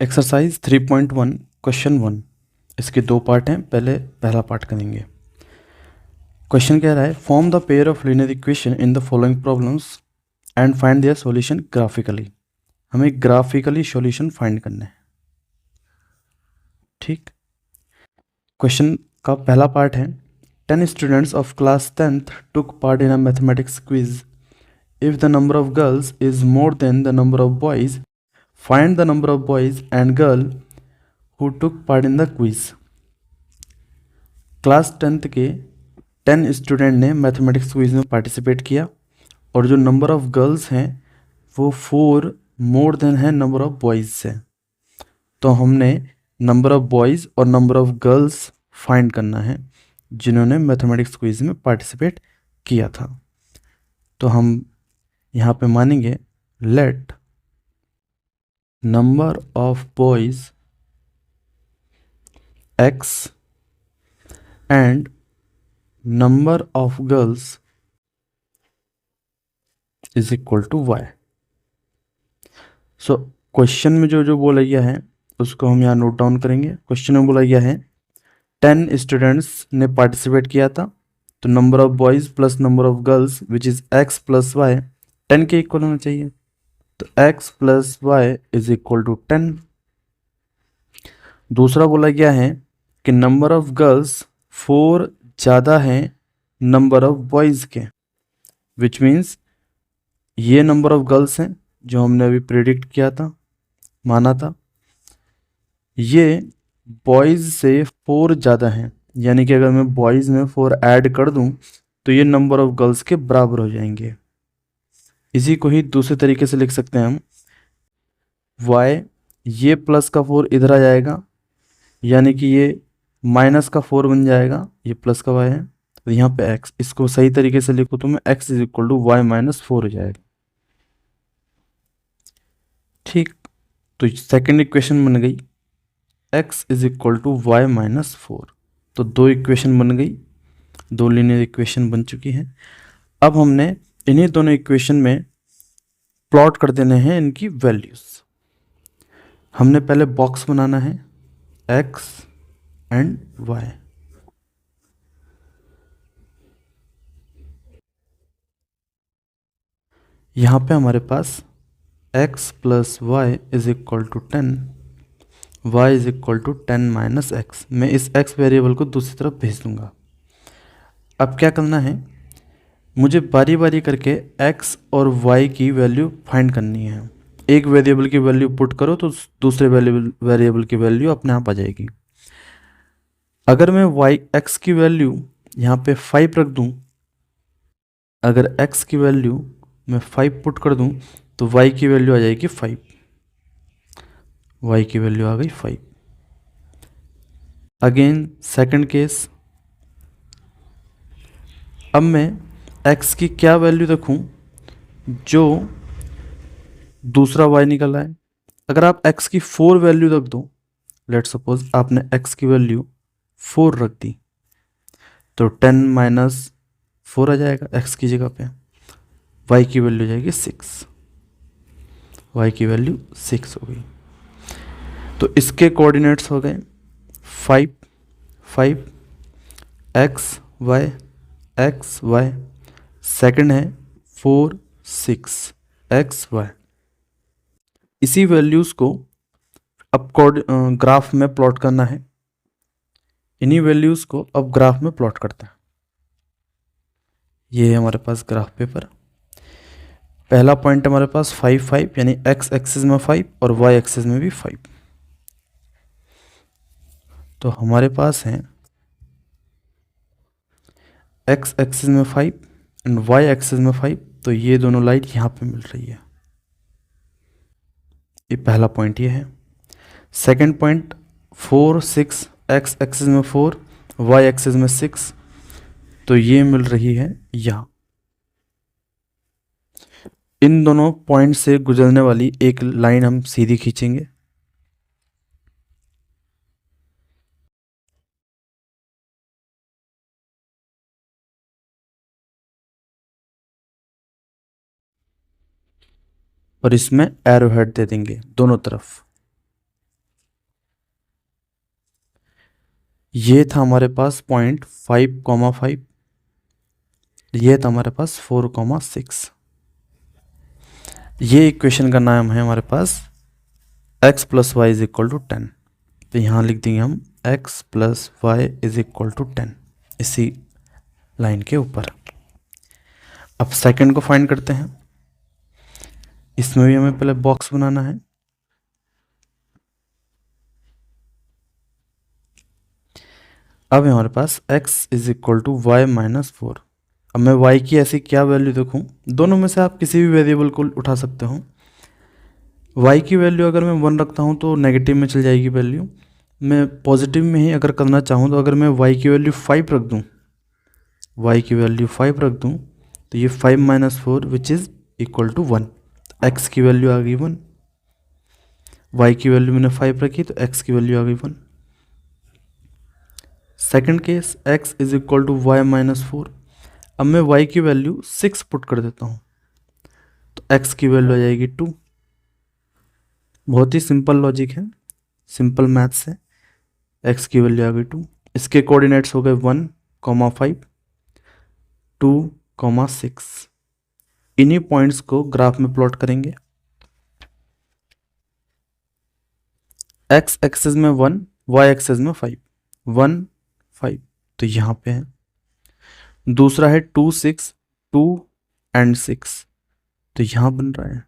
Exercise 3.1 question 1। इसके दो part हैं। पहला पार्ट करेंगे। क्वेश्चन कह रहा है form the pair of linear equation in the following problems and find their solution graphically. हमें ग्राफिकली सॉल्यूशन फाइंड करना है। ठीक। क्वेश्चन का पहला पार्ट है 10 students of class 10th took part in a mathematics quiz. If the number of girls is more than the number of boys, find the number of boys and girl who took part in the quiz. Class 10th के 10 student ने mathematics quiz में participate किया और जो number of girls हैं वो 4 more than है number of boys से। तो हमने नंबर ऑफ बॉयज़ और नंबर ऑफ गर्ल्स फाइंड करना है जिन्होंने मैथमेटिक्स क्विज में पार्टिसिपेट किया था। तो हम यहाँ पे मानेंगे let number of boys x and number of girls is equal to y। So question में जो जो बोला गया है उसको हम यहाँ नोट डाउन करेंगे। क्वेश्चन में बोला गया है 10 स्टूडेंट्स ने पार्टिसिपेट किया था, तो number of boys plus number of girls which is x plus Y 10 के इक्वल होना चाहिए। तो x plus Y is equal to 10। दूसरा बोला गया है कि नंबर ऑफ गर्ल्स 4 ज़्यादा है नंबर ऑफ बॉयज़ के, विच मीन्स ये नंबर ऑफ गर्ल्स हैं जो हमने अभी प्रिडिक्ट किया था, माना था, ये बॉयज़ से 4 ज़्यादा हैं। यानी कि अगर मैं बॉयज़ में 4 ऐड कर दूं तो ये नंबर ऑफ गर्ल्स के बराबर हो जाएंगे। इसी को ही दूसरे तरीके से लिख सकते हैं हम y, ये प्लस का 4 इधर आ जाएगा, यानी कि ये माइनस का 4 बन जाएगा, ये प्लस का y है, तो यहाँ पे x। इसको सही तरीके से लिखूँ तो मैं x is equal to Y minus 4 हो जाएगा। ठीक। तो सेकेंड इक्वेशन बन गई x is equal to Y minus 4। तो दो इक्वेशन बन गई, दो लीनियर इक्वेशन बन चुकी हैं। अब हमने इन्हीं दोनों इक्वेशन में प्लॉट कर देने हैं इनकी वैल्यूज। हमने पहले बॉक्स बनाना है x एंड y। यहाँ पे हमारे पास x plus Y is equal to 10, y is equal to 10 minus X. मैं इस x वेरिएबल को दूसरी तरफ भेज दूंगा। अब क्या करना है, मुझे बारी बारी करके x और y की वैल्यू फाइंड करनी है। एक वेरिएबल की वैल्यू पुट करो तो दूसरे वेरिएबल की वैल्यू अपने आप आ जाएगी। अगर मैं x की वैल्यू यहाँ पे 5 रख दूँ, अगर x की वैल्यू मैं 5 पुट कर दूँ तो y की वैल्यू आ जाएगी 5। y की वैल्यू आ गई 5। अगेन सेकंड केस, अब मैं x की क्या वैल्यू रखूं जो दूसरा y निकल रहा है। अगर आप x की 4 वैल्यू रख दो, लेट सपोज आपने x की वैल्यू 4 रख दी, तो 10 माइनस 4 आ जाएगा x की जगह पे। y की वैल्यू जाएगी 6, y की वैल्यू 6 हो गई। तो इसके कोऑर्डिनेट्स हो गए 5 5 x y x y, second है 4 6 x y। इसी वैल्यूज़ को अब ग्राफ में प्लॉट करना है। इन्हीं वैल्यूज़ को अब ग्राफ में प्लॉट करते हैं। ये है हमारे पास ग्राफ पेपर। पहला पॉइंट हमारे पास 5 5, यानी x एक्सिस में 5 और y एक्सिस में भी 5। तो हमारे पास है x एक्सिस में 5 एंड y एक्सिस में 5, तो ये दोनों लाइन यहाँ पे मिल रही है। ये पहला पॉइंट ये है। सेकंड पॉइंट 4 6, x एक्सिस में 4 y एक्सिस में 6, तो ये मिल रही है यहाँ। इन दोनों पॉइंट से गुजरने वाली एक लाइन हम सीधी खींचेंगे। और इसमें एरो हेड दे देंगे दोनों तरफ। ये था हमारे पास पॉइंट 5,5, ये था हमारे पास 4,6। ये इक्वेशन का नाम है हमारे पास x plus Y is equal to 10। तो यहाँ लिख देंगे हम x plus Y is equal to 10 इसी लाइन के ऊपर। अब सेकंड को फाइंड करते हैं। इसमें भी हमें पहले बॉक्स बनाना है। अब हमारे पास x is equal to Y minus 4। अब मैं y की ऐसी क्या वैल्यू देखूं, दोनों में से आप किसी भी वेरिएबल को उठा सकते हो। y की वैल्यू अगर मैं 1 रखता हूं तो नेगेटिव में चल जाएगी वैल्यू। मैं पॉजिटिव में ही अगर करना चाहूँ तो अगर मैं y की वैल्यू 5 रख दूँ, y की वैल्यू 5 रख दूँ तो ये 5 minus 4 which is equal to 1। x की वैल्यू आ गई 1, y की वैल्यू मैंने 5 रखी तो x की वैल्यू आ गई 1। Second case x is equal to Y minus 4। अब मैं y की वैल्यू 6 पुट कर देता हूँ तो x की वैल्यू आ जाएगी 2। बहुत ही सिंपल लॉजिक है, सिंपल मैथ्स है। x की वैल्यू आ गई 2। इसके कोऑर्डिनेट्स हो गए 1,5, 2,6। इन्हीं पॉइंट्स को ग्राफ में प्लॉट करेंगे। x एक्सिस में 1, y एक्सिस में 5, 1, 5 तो यहाँ पे है। दूसरा है 2, 6, 2 एंड 6 तो यहाँ बन रहा है।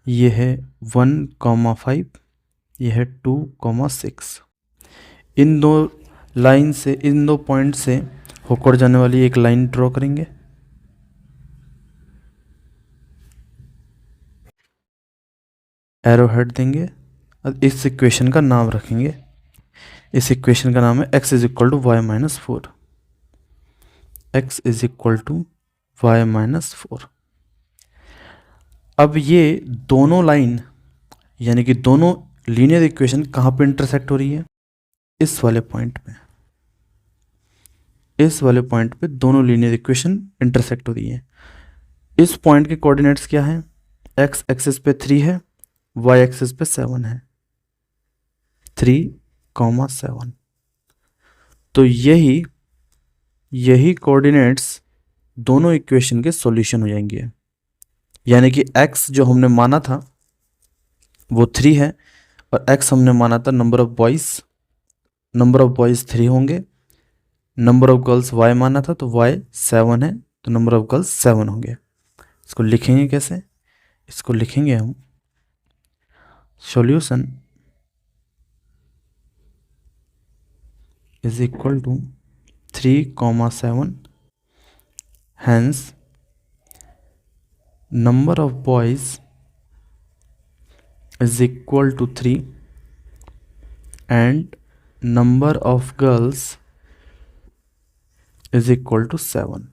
ये है 1,5, ये है 2,6। इन दो लाइन से, इन दो पॉइंट से होकर जाने वाली एक लाइन ड्रॉ करेंगे। एरो हेड देंगे और इस इक्वेशन का नाम रखेंगे। इस इक्वेशन का नाम है x is equal to Y minus 4। x is equal to Y minus 4। अब ये दोनों लाइन यानी कि दोनों लीनियर इक्वेशन कहाँ पे इंटरसेक्ट हो रही है? इस वाले पॉइंट पे। इस वाले पॉइंट पे दोनों लीनियर इक्वेशन इंटरसेक्ट हो रही है। इस पॉइंट के कोऑर्डिनेट्स क्या हैं? x एक्सिस पे 3 है, y एक्सिस पे 7 है, 3,7। तो यही कोऑर्डिनेट्स दोनों इक्वेशन के सॉल्यूशन हो जाएंगे। यानी कि x जो हमने माना था वो 3 है और x हमने माना था number of boys, number of boys 3 होंगे। नंबर ऑफ गर्ल्स y माना था तो y 7 है तो नंबर ऑफ गर्ल्स 7 होंगे। इसको लिखेंगे कैसे? इसको लिखेंगे हम solution is equal to 3,7 hence number of boys is equal to 3 and number of girls is equal to 7।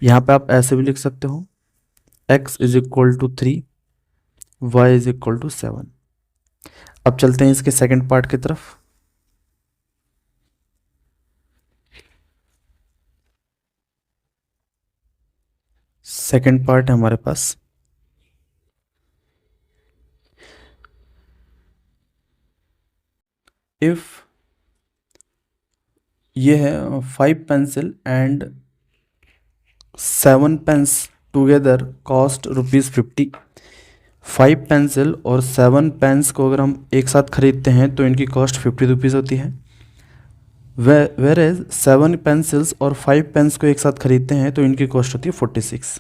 यहाँ पे आप ऐसे भी लिख सकते हो x is equal to 3, y is equal to 7। अब चलते हैं इसके सेकंड पार्ट की तरफ। सेकंड पार्ट है हमारे पास इफ ये है 5 pencil and 7 pens together cost ₹50। 5 pencil और 7 पेन्स को अगर हम एक साथ खरीदते हैं तो इनकी कॉस्ट ₹50 होती है। वेर एज 7 पेंसिल्स और 5 पेन्स को एक साथ खरीदते हैं तो इनकी कॉस्ट होती है 46।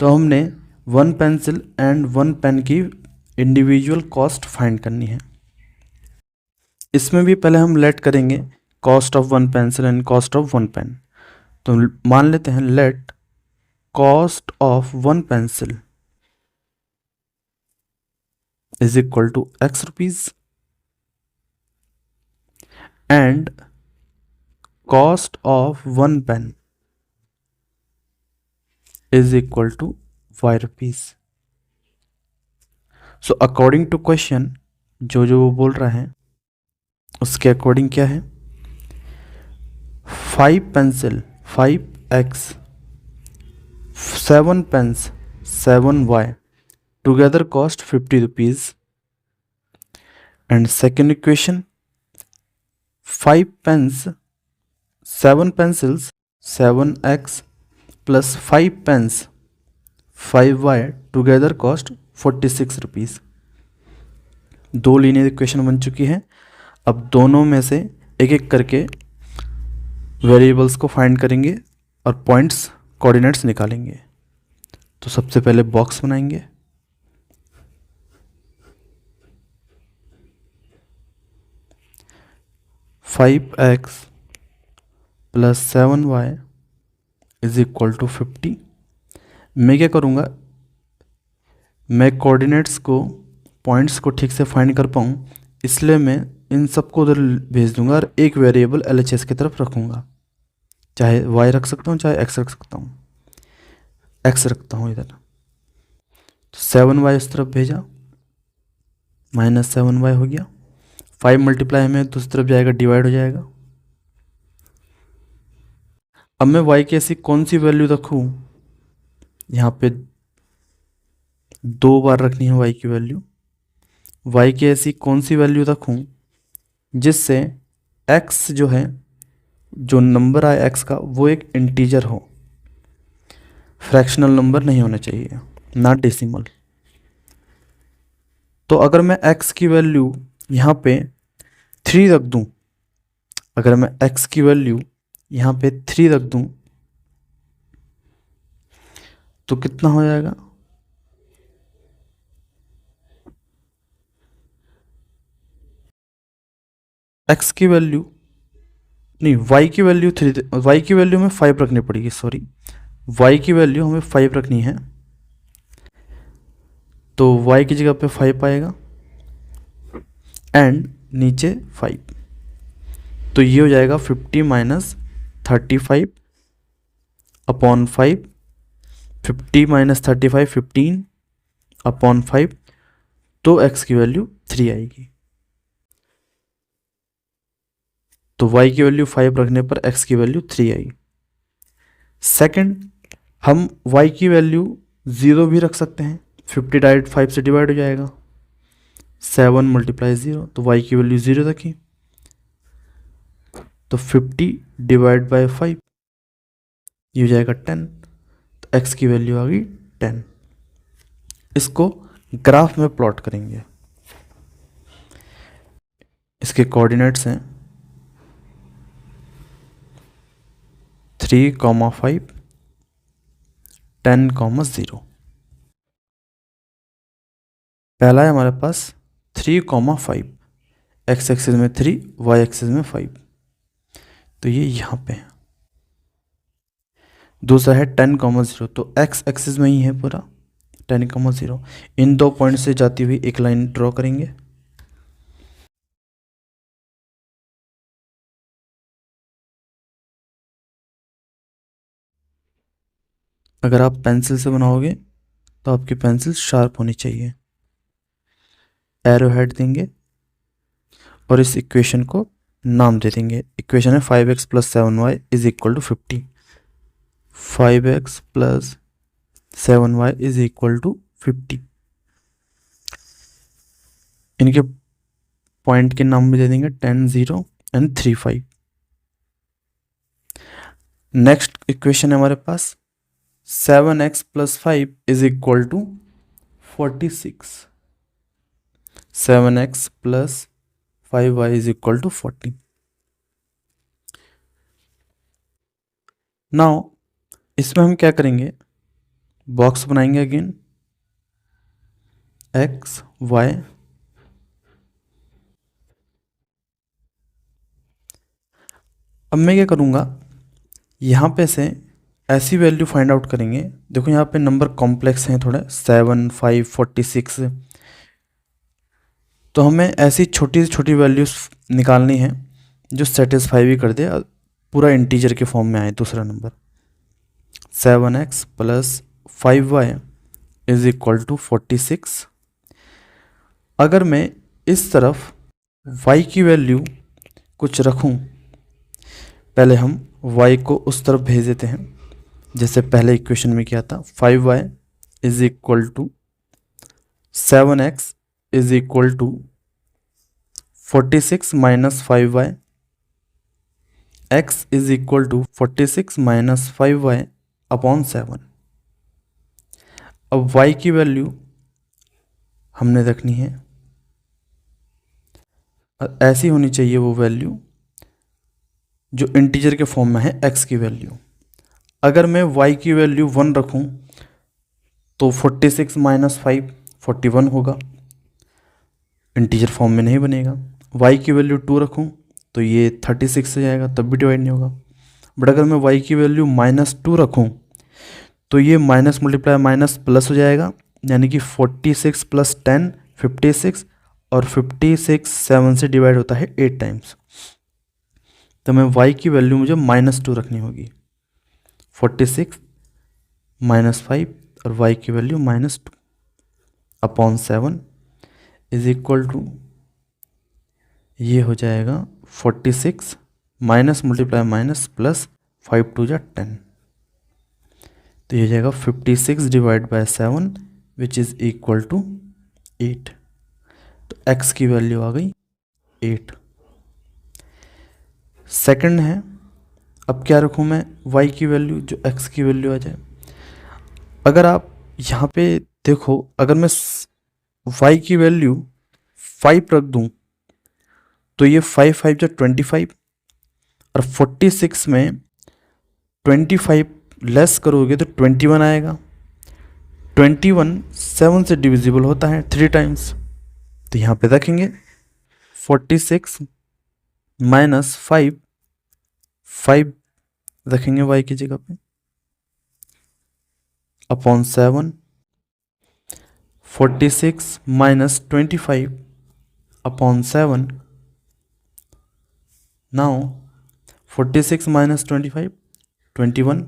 तो हमने 1 पेंसिल एंड 1 पेन की इंडिविजुअल कॉस्ट फाइंड करनी है। इसमें भी पहले हम लेट करेंगे cost of 1 pencil and cost of 1 pen. तो मान लेते हैं let cost of 1 pencil is equal to x rupees and cost of 1 pen is equal to y rupees. So according to question जो वो बोल रहा है उसके अकॉर्डिंग क्या है? 5 pencil 5x, 7 pens 7y together cost ₹50। And second equation 5 pens, 7 pencils, 7x plus 5 pens, 5y together cost 46 rupees. दो linear equation बन चुकी है। अब दोनों में से एक एक करके वेरिएबल्स को फाइंड करेंगे और पॉइंट्स कोऑर्डिनेट्स निकालेंगे। तो सबसे पहले बॉक्स बनाएंगे। Five x plus 7y is equal to 50। मैं क्या करूँगा, मैं कोऑर्डिनेट्स को, पॉइंट्स को ठीक से फाइंड कर पाऊँ, इसलिए मैं इन सबको उधर भेज दूंगा और एक वेरिएबल LHS की तरफ रखूँगा। चाहे y रख सकता हूँ, चाहे x रख सकता हूँ। x रखता हूँ इधर। तो 7y इस तरफ भेजा, -7y हो गया। 5 मल्टीप्लाई में दूसरी तरफ जाएगा, डिवाइड हो जाएगा। अब मैं y की ऐसी कौन सी वैल्यू रखूँ, यहाँ पे 2 बार रखनी है y की वैल्यू। y की ऐसी कौन सी वैल्यू रखूँ जिससे x जो है, जो नंबर आए x का, वो एक इंटीजर हो, फ्रैक्शनल नंबर नहीं होना चाहिए, ना डेसिमल। तो अगर मैं x की वैल्यू यहाँ पे 3 रख दूँ, अगर मैं x की वैल्यू यहाँ पे 3 रख दूँ तो कितना हो जाएगा, x की वैल्यू नहीं, y की वैल्यू 3, y की वैल्यू हमें 5 रखनी पड़ेगी, सॉरी, y की वैल्यू हमें 5 रखनी है। तो y की जगह पे 5 आएगा एंड नीचे 5। तो ये हो जाएगा 50 माइनस 35 अपॉन 5। 50 minus 35 15 upon 5। तो x की वैल्यू 3 आएगी। तो y की वैल्यू 5 रखने पर x की वैल्यू 3 आई। सेकंड, हम y की वैल्यू 0 भी रख सकते हैं। 50 डायरेक्ट 5 से डिवाइड हो जाएगा, 7 मल्टीप्लाई 0, तो y की वैल्यू 0 रखी। तो 50 डिवाइड बाय 5 ये हो जाएगा 10। तो x की वैल्यू आ गई 10। इसको ग्राफ में प्लॉट करेंगे। इसके कोऑर्डिनेट्स हैं 3, 5, 10, 0। पहला है हमारे पास 3, 5, x एक्सिस में 3, y एक्सिस में 5, तो ये यहाँ पे है। दूसरा है 10, 0, तो x एक्सिस में ही है पूरा 10, 0। इन दो पॉइंट से जाती हुई एक लाइन ड्रॉ करेंगे। अगर आप पेंसिल से बनाओगे तो आपकी पेंसिल शार्प होनी चाहिए। एरो हेड देंगे और इस इक्वेशन को नाम दे देंगे। इक्वेशन है 5x plus 7y is equal to 50। 5x plus 7y is equal to 50। इनके पॉइंट के नाम भी दे देंगे 10, 0 एंड 3, 5। नेक्स्ट इक्वेशन है हमारे पास 7x plus 5 is equal to 46। 7x plus 5y is equal to 40। Now इसमें हम क्या करेंगे, बॉक्स बनाएंगे अगेन, x y। अब मैं क्या करूँगा, यहाँ पे से ऐसी वैल्यू फाइंड आउट करेंगे। देखो यहाँ पे नंबर कॉम्प्लेक्स हैं थोड़े, 7, 5, 46। तो हमें ऐसी छोटी से छोटी वैल्यूज निकालनी है जो सेटिस्फाई भी कर दे, पूरा इंटीजर के फॉर्म में आए। दूसरा number 7x plus 5y is equal to 46। अगर मैं इस तरफ y की वैल्यू कुछ रखूं, पहले हम y को उस तरफ भेज देते हैं जैसे पहले इक्वेशन में किया था। 5y is equal to 7x is equal to 46 minus 5y x is equal to 46 minus 5y upon 7। अब y की वैल्यू हमने रखनी है, ऐसी होनी चाहिए वो वैल्यू जो इंटीजर के फॉर्म में है x की वैल्यू। अगर मैं y की वैल्यू 1 रखूं तो 46 माइनस 5 41 होगा, इंटीजर फॉर्म में नहीं बनेगा। y की वैल्यू 2 रखूं तो ये 36 हो जाएगा, तब भी डिवाइड नहीं होगा। बट अगर मैं y की वैल्यू -2 रखूं तो ये माइनस मल्टीप्लाई माइनस प्लस हो जाएगा, यानी कि 46 प्लस 10 56, और 56 7 से डिवाइड होता है 8 टाइम्स। तो मैं y की वैल्यू मुझे -2 रखनी होगी, 46 माइनस 5 और y की value -2 upon 7 is equal to, ये हो जाएगा 46 माइनस मल्टीप्लाई माइनस प्लस 5 2 जा 10, तो ये हो जाएगा 56 divide by 7 which is equal to 8। तो x की वैल्यू आ गई 8। सेकंड है, अब क्या रखूँ मैं y की वैल्यू जो x की वैल्यू आ जाए। अगर आप यहाँ पे देखो, अगर मैं y की वैल्यू 5 रख दूँ तो ये 5 5 जा 25, और 46 में 25 लेस करोगे तो 21 आएगा। 21 7 से डिविजिबल होता है 3 टाइम्स, तो यहाँ पे रखेंगे 46 माइनस 5 रखेंगे y की जगह पे upon 7, 46 minus 25 upon 7। Now 46 minus 25 21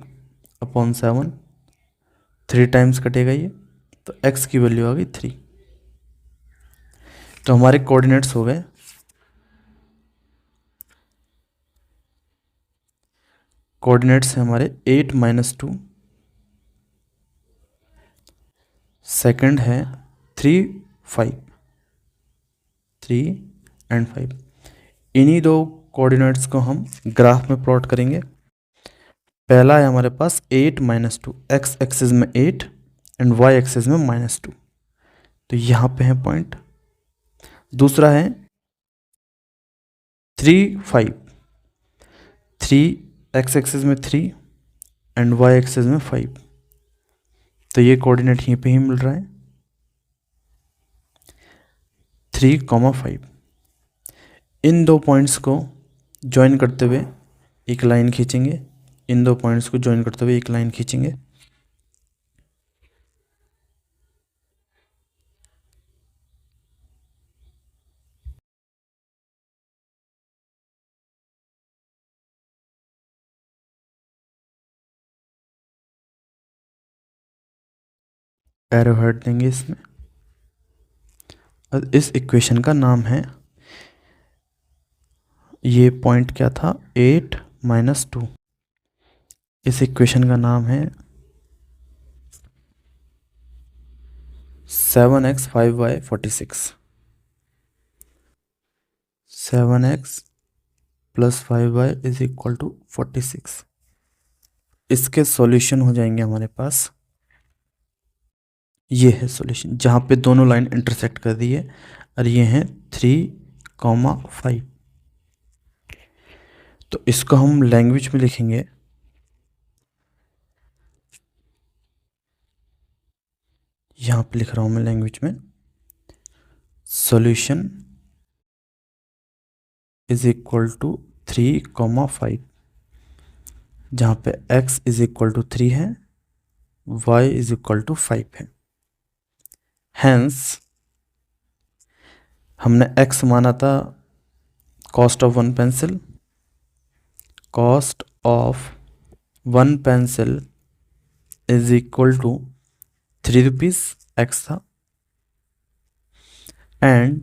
upon 7, 3 times कटेगा ये, तो x की वैल्यू आ गई 3। तो हमारे कोऑर्डिनेट्स हो गए, कोऑर्डिनेट्स हैं हमारे 8 माइनस 2, सेकंड है 3 5 3 एंड 5। इन्हीं दो कोऑर्डिनेट्स को हम ग्राफ में प्लॉट करेंगे। पहला है हमारे पास 8 माइनस 2, एक्स एक्सिस में 8 एंड वाई एक्सिस में -2, तो यहाँ पे है पॉइंट। दूसरा है 3 5, 3 एक्स एक्सिस में 3 एंड वाई एक्सिस में 5, तो ये कोऑर्डिनेट यहीं पे ही मिल रहा है 3,5। इन दो पॉइंट्स को ज्वाइन करते हुए एक लाइन खींचेंगे, इन दो पॉइंट्स को ज्वाइन करते हुए एक लाइन खींचेंगे। एरो हेड देंगे इसमें, और इस इक्वेशन का नाम है, ये पॉइंट क्या था 8 माइनस 2, इस इक्वेशन का नाम है 7x 5y 46, 7x plus 5y is equal to 46। इसके सॉल्यूशन हो जाएंगे हमारे पास, ये है सॉल्यूशन जहाँ पे दोनों लाइन इंटरसेक्ट कर दी है, और ये हैं 3,5। तो इसको हम लैंग्वेज में लिखेंगे, यहाँ पे लिख रहा हूँ मैं लैंग्वेज में, सॉल्यूशन इज इक्वल टू 3,5, जहाँ पे x इज इक्वल टू 3 है, y इज इक्वल टू 5 है। हैंस हमने x माना था cost of one pencil, cost of one pencil is equal to 3 rupees x था, and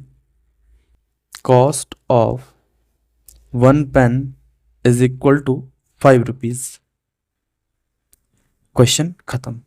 cost of one pen is equal to 5 rupees. Question खत्म।